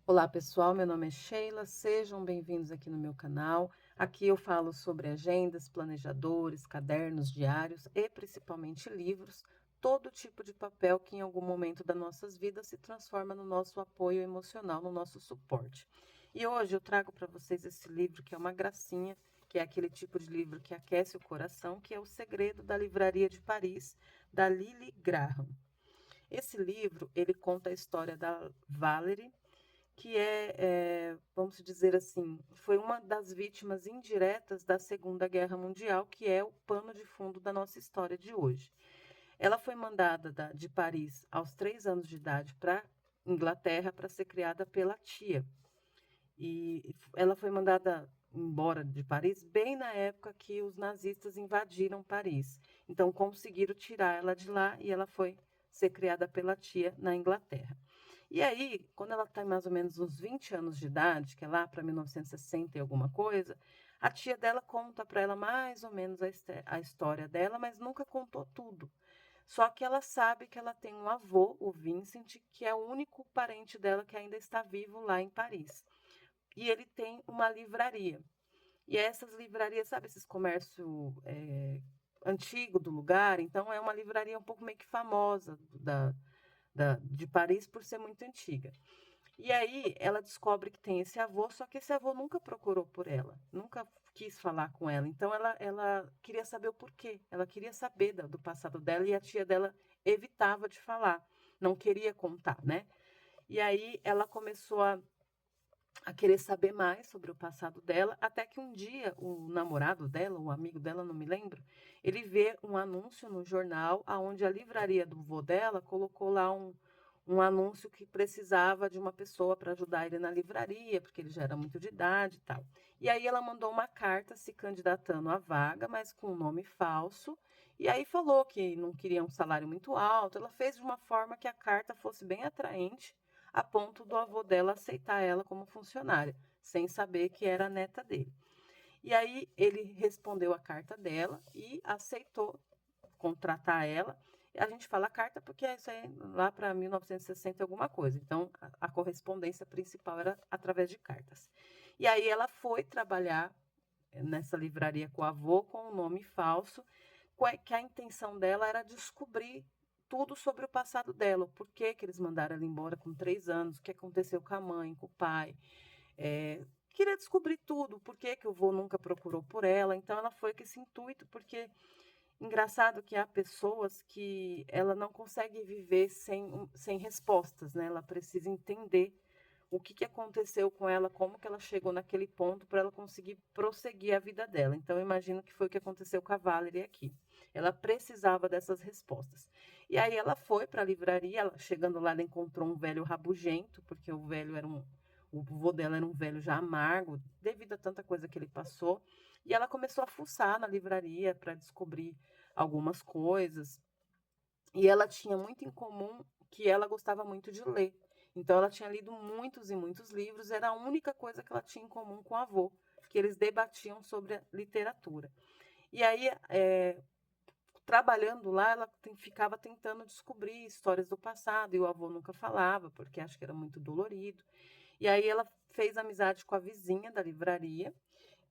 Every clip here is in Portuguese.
Olá pessoal, meu nome é Sheila, sejam bem-vindos aqui no meu canal. Aqui eu falo sobre agendas, planejadores, cadernos diários e principalmente livros, todo tipo de papel que em algum momento das nossas vidas se transforma no nosso apoio emocional, no nosso suporte. E hoje eu trago para vocês esse livro que é uma gracinha, que é aquele tipo de livro que aquece o coração, que é O Segredo da Livraria de Paris, da Lily Graham. Esse livro, ele conta a história da Valerie, que vamos dizer assim, foi uma das vítimas indiretas da Segunda Guerra Mundial, que é o pano de fundo da nossa história de hoje. Ela foi mandada de Paris aos 3 anos de idade para Inglaterra para ser criada pela tia. E ela foi mandada embora de Paris bem na época que os nazistas invadiram Paris. Então conseguiram tirar ela de lá e ela foi ser criada pela tia na Inglaterra. E aí, quando ela tem mais ou menos uns 20 anos de idade, que é lá para 1960 e alguma coisa, a tia dela conta para ela mais ou menos a história dela, mas nunca contou tudo. Só que ela sabe que ela tem um avô, o Vincent, que é o único parente dela que ainda está vivo lá em Paris. E ele tem uma livraria. E essas livrarias, sabe, esses comércio antigo do lugar, então é uma livraria um pouco meio que famosa de Paris por ser muito antiga. E aí ela descobre que tem esse avô, só que esse avô nunca procurou por ela, nunca quis falar com ela. Então ela queria saber o porquê, ela queria saber do passado dela e a tia dela evitava de falar, não queria contar, né? E aí ela começou a querer saber mais sobre o passado dela, até que um dia o namorado dela, o amigo dela, não me lembro, ele vê um anúncio no jornal aonde a livraria do vô dela colocou lá um anúncio que precisava de uma pessoa para ajudar ele na livraria, porque ele já era muito de idade e tal. E aí ela mandou uma carta se candidatando à vaga, mas com um nome falso, e aí falou que não queria um salário muito alto. Ela fez de uma forma que a carta fosse bem atraente, a ponto do avô dela aceitar ela como funcionária, sem saber que era a neta dele. E aí ele respondeu a carta dela e aceitou contratar ela. A gente fala carta porque isso aí lá para 1960 alguma coisa. Então a correspondência principal era através de cartas. E aí ela foi trabalhar nessa livraria com o avô com um nome falso, que a intenção dela era descobrir tudo sobre o passado dela, o porquê que eles mandaram ela embora com 3 anos, o que aconteceu com a mãe, com o pai. Queria descobrir tudo, por que que o vô nunca procurou por ela. Então ela foi com esse intuito, porque engraçado que há pessoas que ela não consegue viver sem respostas, né? Ela precisa entender o que que aconteceu com ela, como que ela chegou naquele ponto para ela conseguir prosseguir a vida dela. Então, eu imagino que foi o que aconteceu com a Valerie aqui. Ela precisava dessas respostas. E aí ela foi para a livraria, chegando lá, ela encontrou um velho rabugento, porque o vô dela era um velho já amargo, devido a tanta coisa que ele passou. E ela começou a fuçar na livraria para descobrir algumas coisas. E ela tinha muito em comum que ela gostava muito de ler. Então ela tinha lido muitos e muitos livros, era a única coisa que ela tinha em comum com o avô, que eles debatiam sobre a literatura. E aí, trabalhando lá, ela ficava tentando descobrir histórias do passado, e o avô nunca falava, porque acho que era muito dolorido. E aí ela fez amizade com a vizinha da livraria,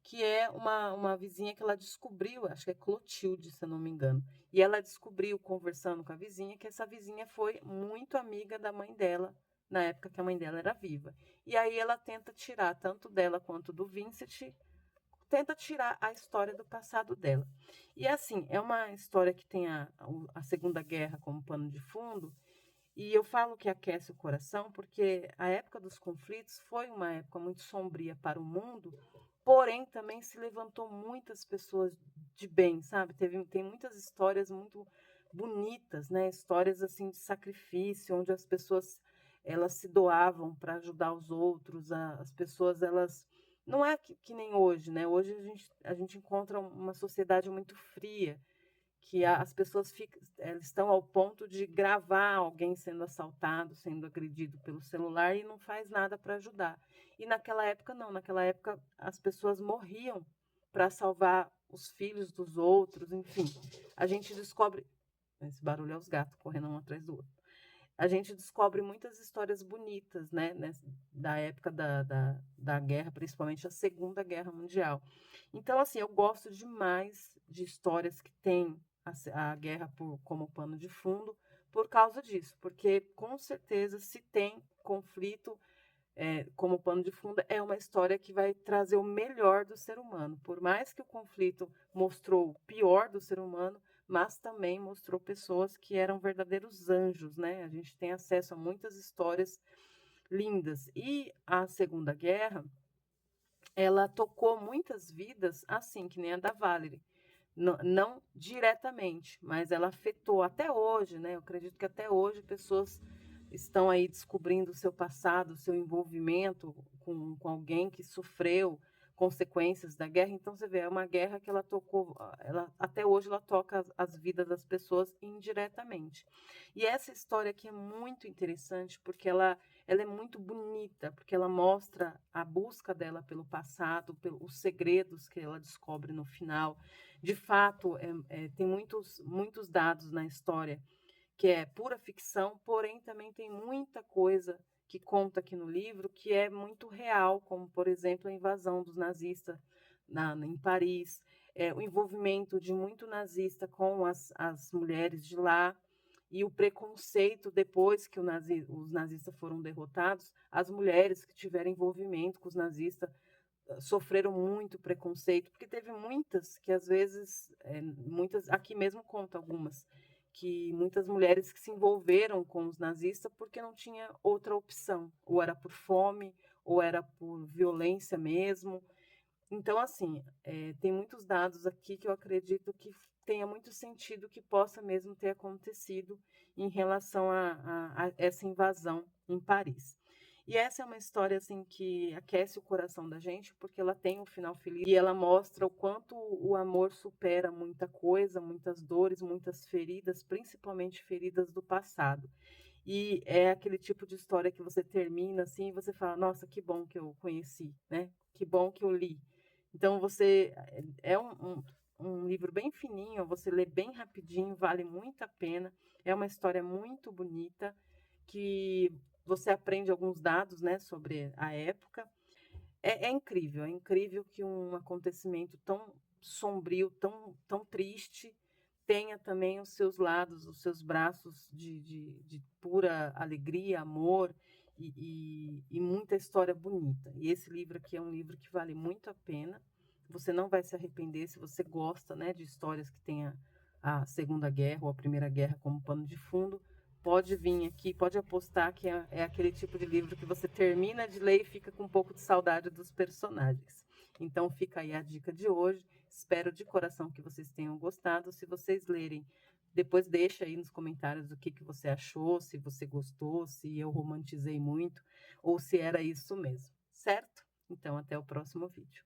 que é uma vizinha que ela descobriu, acho que é Clotilde, se eu não me engano. E ela descobriu, conversando com a vizinha, que essa vizinha foi muito amiga da mãe dela, na época que a mãe dela era viva. E aí ela tenta tirar, tanto dela quanto do Vincent, tenta tirar a história do passado dela. E assim, é uma história que tem a Segunda Guerra como pano de fundo, e eu falo que aquece o coração porque a época dos conflitos foi uma época muito sombria para o mundo, porém também se levantou muitas pessoas de bem, sabe? Tem muitas histórias muito bonitas, né? Histórias assim de sacrifício, onde as pessoas elas se doavam para ajudar os outros, as pessoas elas não é que nem hoje, né? Hoje a gente encontra uma sociedade muito fria, que as pessoas estão ao ponto de gravar alguém sendo assaltado, sendo agredido pelo celular e não faz nada para ajudar. E naquela época não, naquela época as pessoas morriam para salvar os filhos dos outros, enfim. A gente descobre, esse barulho é os gatos correndo um atrás do outro. a gente descobre muitas histórias bonitas, né, da época da guerra, principalmente a Segunda Guerra Mundial. Então, assim, eu gosto demais de histórias que têm a guerra como pano de fundo por causa disso, porque com certeza se tem conflito como pano de fundo, é uma história que vai trazer o melhor do ser humano. Por mais que o conflito mostrou o pior do ser humano, mas também mostrou pessoas que eram verdadeiros anjos, né? A gente tem acesso a muitas histórias lindas. E a Segunda Guerra, ela tocou muitas vidas, assim, que nem a da Valerie. Não diretamente, mas ela afetou até hoje, né? Eu acredito que até hoje pessoas estão aí descobrindo o seu passado, o seu envolvimento com alguém que sofreu consequências da guerra. Então você vê, é uma guerra que ela tocou, até hoje ela toca as vidas das pessoas indiretamente. E essa história aqui é muito interessante porque ela é muito bonita, porque ela mostra a busca dela pelo passado, os segredos que ela descobre no final. De fato, tem muitos dados na história que é pura ficção, porém também tem muita coisa que conta aqui no livro que é muito real, como, por exemplo, a invasão dos nazistas em Paris, o envolvimento de muito nazista com as mulheres de lá, e o preconceito depois que os nazistas foram derrotados, as mulheres que tiveram envolvimento com os nazistas sofreram muito preconceito, porque teve muitas que às vezes, muitas, aqui mesmo conta algumas, que muitas mulheres que se envolveram com os nazistas porque não tinha outra opção, ou era por fome, ou era por violência mesmo. Então, assim, tem muitos dados aqui que eu acredito que tenha muito sentido que possa mesmo ter acontecido em relação a essa invasão em Paris. E essa é uma história assim que aquece o coração da gente, porque ela tem um final feliz e ela mostra o quanto o amor supera muita coisa, muitas dores, muitas feridas, principalmente feridas do passado. E é aquele tipo de história que você termina assim e você fala: "Nossa, que bom que eu conheci, né? Que bom que eu li". Então você é um livro bem fininho, você lê bem rapidinho, vale muito a pena. É uma história muito bonita que você aprende alguns dados, né, sobre a época. É incrível que um acontecimento tão sombrio, tão triste, tenha também os seus lados, os seus braços de pura alegria, amor e muita história bonita. E esse livro aqui é um livro que vale muito a pena. Você não vai se arrepender se você gosta, né, de histórias que tenha a Segunda Guerra ou a Primeira Guerra como pano de fundo. Pode vir aqui, pode apostar que é aquele tipo de livro que você termina de ler e fica com um pouco de saudade dos personagens. Então fica aí a dica de hoje. Espero de coração que vocês tenham gostado. Se vocês lerem, depois deixa aí nos comentários o que você achou, se você gostou, se eu romantizei muito ou se era isso mesmo, certo? Então até o próximo vídeo.